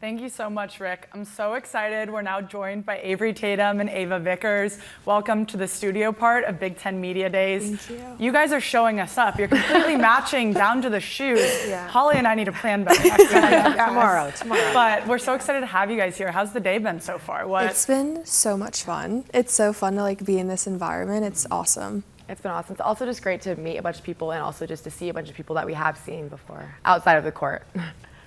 Thank you so much, Rick. I'm so excited. We're now joined by Avery Tatum and Ava Vickers. Welcome to the studio part of Big Ten Media Days. Thank you. You guys are showing us up. You're completely matching down to the shoes. Yeah. Holly and I need to plan better next time. Tomorrow. But we're so excited to have you guys here. How's the day been so far? It's been so much fun. It's so fun to be in this environment. It's awesome. It's been awesome. It's also just great to meet a bunch of people and also just to see a bunch of people that we have seen before outside of the court.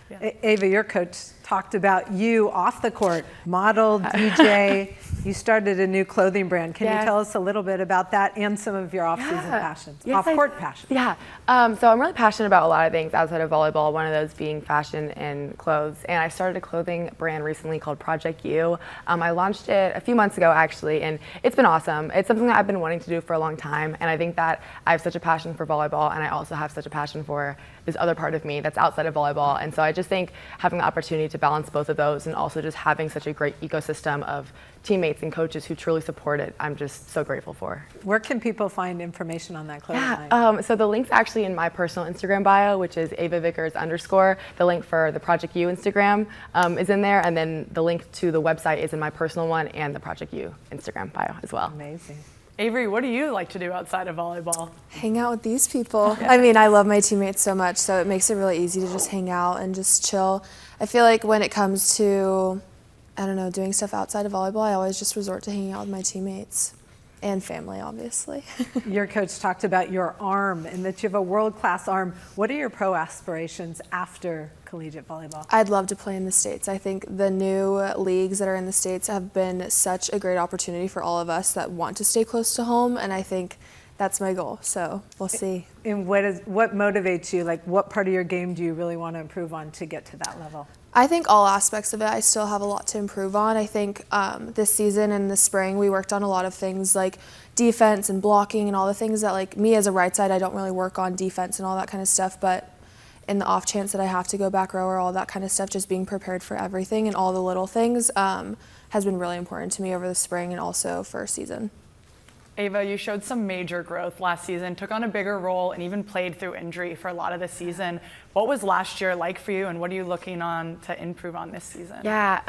Yeah. Ava, your coach talked about you off the court, model, DJ. You started a new clothing brand. Can you tell us a little bit about that and some of your off-season passions, off-court passions? Yeah. So I'm really passionate about a lot of things outside of volleyball, one of those being fashion and clothes. And I started a clothing brand recently called Project U. I launched it a few months ago, actually, and it's been awesome. It's something that I've been wanting to do for a long time. And I think that I have such a passion for volleyball, and I also have such a passion for this other part of me that's outside of volleyball. And so I just think having the opportunity to balance both of those and also just having such a great ecosystem of teammates and coaches who truly support it, I'm just so grateful for. Where can people find information on that clothing line? Yeah, so the link's actually in my personal Instagram bio, which is @AvaVickers_. The link for the Project U Instagram is in there, and then the link to the website is in my personal one and the Project U Instagram bio as well. Amazing. Avery, what do you like to do outside of volleyball? Hang out with these people. I mean, I love my teammates so much, so it makes it really easy to just hang out and just chill. I feel like when it comes to, I don't know, doing stuff outside of volleyball, I always just resort to hanging out with my teammates and family, obviously. Your coach talked about your arm and that you have a world-class arm. What are your pro aspirations after collegiate volleyball? I'd love to play in the States. I think the new leagues that are in the States have been such a great opportunity for all of us that want to stay close to home, and I think that's my goal, so we'll see. And what motivates you? What part of your game do you really want to improve on to get to that level? I think all aspects of it, I still have a lot to improve on. I think this season and the spring, we worked on a lot of things like defense and blocking and all the things that, me as a right side, I don't really work on defense and all that kind of stuff, but in the off chance that I have to go back row or all that kind of stuff, just being prepared for everything and all the little things has been really important to me over the spring and also first season. Ava, you showed some major growth last season, took on a bigger role, and even played through injury for a lot of the season. What was last year like for you, and what are you looking on to improve on this season? Yeah,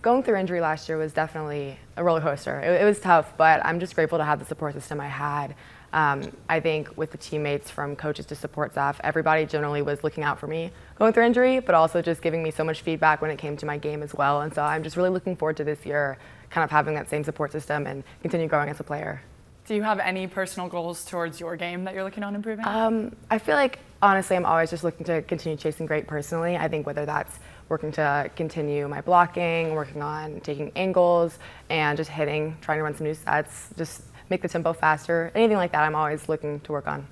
going through injury last year was definitely a roller coaster. It was tough, but I'm just grateful to have the support system I had. I think with the teammates from coaches to support staff, everybody generally was looking out for me going through injury, but also just giving me so much feedback when it came to my game as well. And so I'm just really looking forward to this year, kind of having that same support system and continue growing as a player. Do you have any personal goals towards your game that you're looking on improving? I feel like, honestly, I'm always just looking to continue chasing great personally. I think whether that's working to continue my blocking, working on taking angles, and just hitting, trying to run some new sets, just make the tempo faster, anything like that I'm always looking to work on.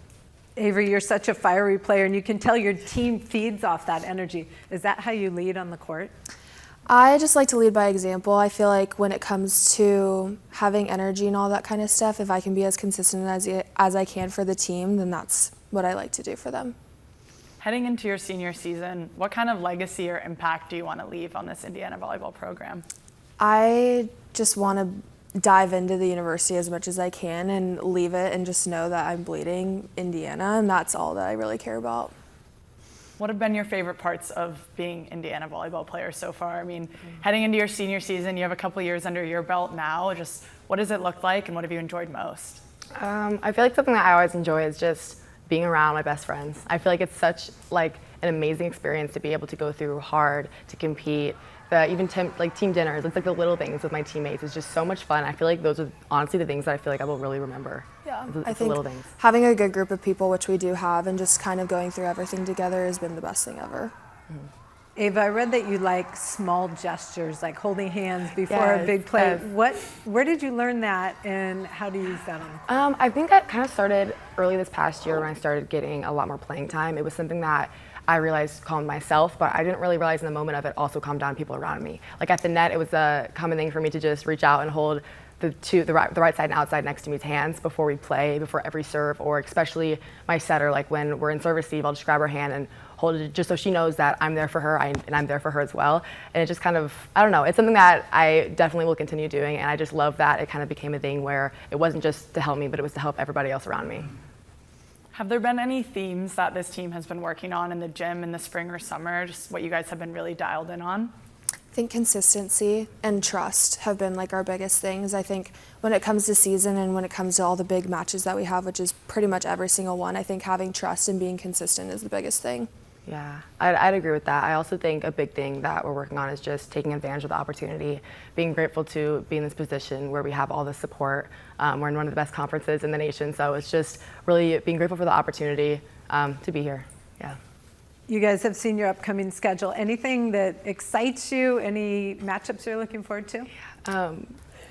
Avery, you're such a fiery player, and you can tell your team feeds off that energy. Is that how you lead on the court? I just like to lead by example. I feel like when it comes to having energy and all that kind of stuff, if I can be as consistent as I can for the team, then that's what I like to do for them. Heading into your senior season, what kind of legacy or impact do you want to leave on this Indiana volleyball program? I just want to dive into the university as much as I can and leave it and just know that I'm bleeding Indiana, and that's all that I really care about. What have been your favorite parts of being Indiana volleyball players so far? I mean, heading into your senior season, you have a couple years under your belt now. Just what does it look like, and what have you enjoyed most? I feel like something that I always enjoy is just being around my best friends. I feel like it's such an amazing experience to be able to go through hard, to compete. Even team dinners, it's the little things with my teammates. It's just so much fun. I feel like those are honestly the things that I feel like I will really remember. Yeah, it's I the think little things. Having a good group of people, which we do have, and just kind of going through everything together has been the best thing ever. Mm-hmm. Ava, I read that you like small gestures, like holding hands before a big play. Yes. Where did you learn that, and how do you use that on? I think that kind of started early this past year when I started getting a lot more playing time. It was something that I realized calmed myself, but I didn't really realize in the moment of it also calmed down people around me. Like at the net, it was a common thing for me to just reach out and hold the right side and outside next to me's hands before we play, before every serve, or especially my setter, like when we're in serve receive, I'll just grab her hand and hold it just so she knows that I'm there for her and I'm there for her as well. And it just kind of, I don't know, it's something that I definitely will continue doing, and I just love that it kind of became a thing where it wasn't just to help me, but it was to help everybody else around me. Have there been any themes that this team has been working on in the gym in the spring or summer, just what you guys have been really dialed in on? I think consistency and trust have been like our biggest things. I think when it comes to season and when it comes to all the big matches that we have, which is pretty much every single one, I think having trust and being consistent is the biggest thing. Yeah, I'd agree with that. I also think a big thing that we're working on is just taking advantage of the opportunity, being grateful to be in this position where we have all the support. We're in one of the best conferences in the nation, so it's just really being grateful for the opportunity to be here. Yeah. You guys have seen your upcoming schedule. Anything that excites you? Any matchups you're looking forward to?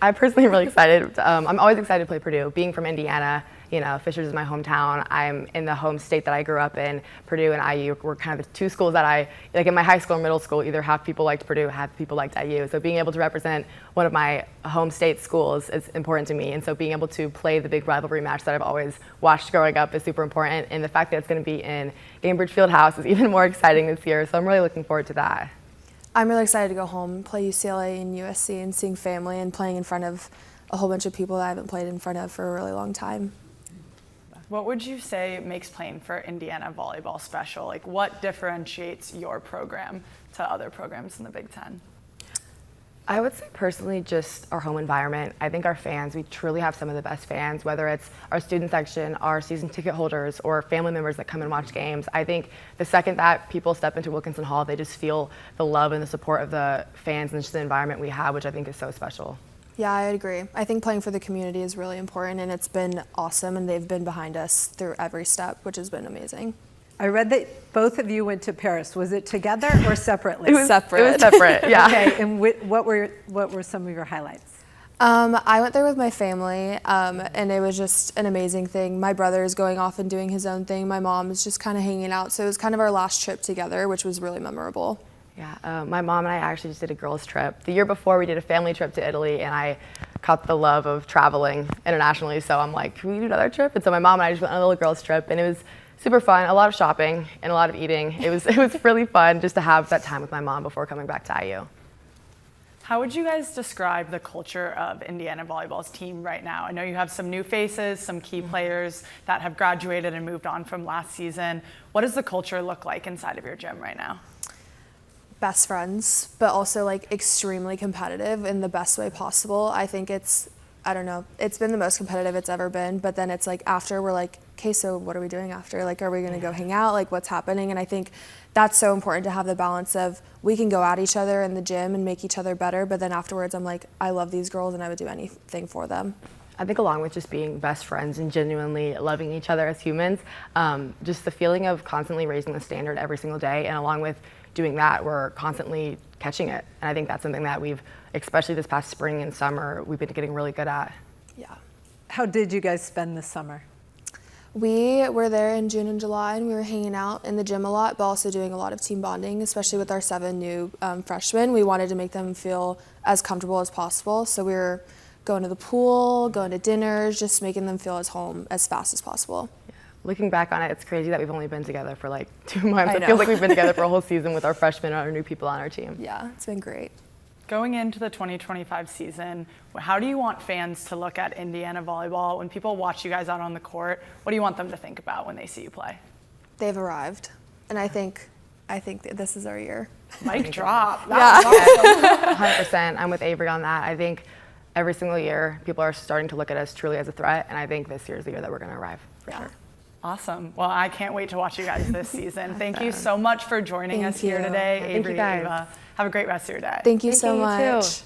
I'm personally really excited. I'm always excited to play Purdue. Being from Indiana, you know, Fishers is my hometown. I'm in the home state that I grew up in. Purdue and IU were kind of the two schools that like in my high school and middle school, either half people liked Purdue, half people liked IU. So being able to represent one of my home state schools is important to me. And so being able to play the big rivalry match that I've always watched growing up is super important. And the fact that it's going to be in Gainbridge Fieldhouse is even more exciting this year. So I'm really looking forward to that. I'm really excited to go home and play UCLA and USC and seeing family and playing in front of a whole bunch of people that I haven't played in front of for a really long time. What would you say makes playing for Indiana volleyball special? Like, what differentiates your program to other programs in the Big Ten? I would say personally just our home environment. I think our fans, we truly have some of the best fans, whether it's our student section, our season ticket holders, or family members that come and watch games. I think the second that people step into Wilkinson Hall, they just feel the love and the support of the fans and just the environment we have, which I think is so special. Yeah, I agree. I think playing for the community is really important, and it's been awesome, and they've been behind us through every step, which has been amazing. I read that both of you went to Paris. Was it together or separately? It was separate, yeah. Okay, and what were some of your highlights? I went there with my family, and it was just an amazing thing. My brother is going off and doing his own thing. My mom is just kind of hanging out, so it was kind of our last trip together, which was really memorable. Yeah, my mom and I actually just did a girls' trip. The year before, we did a family trip to Italy, and I caught the love of traveling internationally, so I'm like, can we do another trip? And so my mom and I just went on a little girls' trip, and it was super fun, a lot of shopping and a lot of eating. It was really fun just to have that time with my mom before coming back to IU. How would you guys describe the culture of Indiana volleyball's team right now? I know you have some new faces, some key players that have graduated and moved on from last season. What does the culture look like inside of your gym right now? Best friends, but also like extremely competitive in the best way possible. I think it's been the most competitive it's ever been, but then it's like after we're like, okay, so what are we doing after? Like, are we gonna go hang out? Like, what's happening? And I think that's so important to have the balance of we can go at each other in the gym and make each other better, but then afterwards I'm like, I love these girls and I would do anything for them. I think along with just being best friends and genuinely loving each other as humans, just the feeling of constantly raising the standard every single day, and along with doing that, we're constantly catching it. And I think that's something that we've, especially this past spring and summer, we've been getting really good at. Yeah. How did you guys spend the summer? We were there in June and July, and we were hanging out in the gym a lot, but also doing a lot of team bonding, especially with our 7 new freshmen. We wanted to make them feel as comfortable as possible, so we were going to the pool, going to dinners, just making them feel at home as fast as possible. Looking back on it, it's crazy that we've only been together for like 2 months. I It know. feels like we've been together for a whole season with our freshmen and our new people on our team. Yeah, it's been great. Going into the 2025 season, how do you want fans to look at Indiana volleyball? When people watch you guys out on the court, what do you want them to think about when they see you play? They've arrived, and I think that this is our year. Mic drop. Yeah. 100%. I'm with Avery on that. I think every single year people are starting to look at us truly as a threat, and I think this year is the year that we're going to arrive for sure. Awesome. Well, I can't wait to watch you guys this season. Thank you so much for joining us here you. today, Thank you Avery, guys. Ava. Have a great rest of your day. Thank you so you much. too.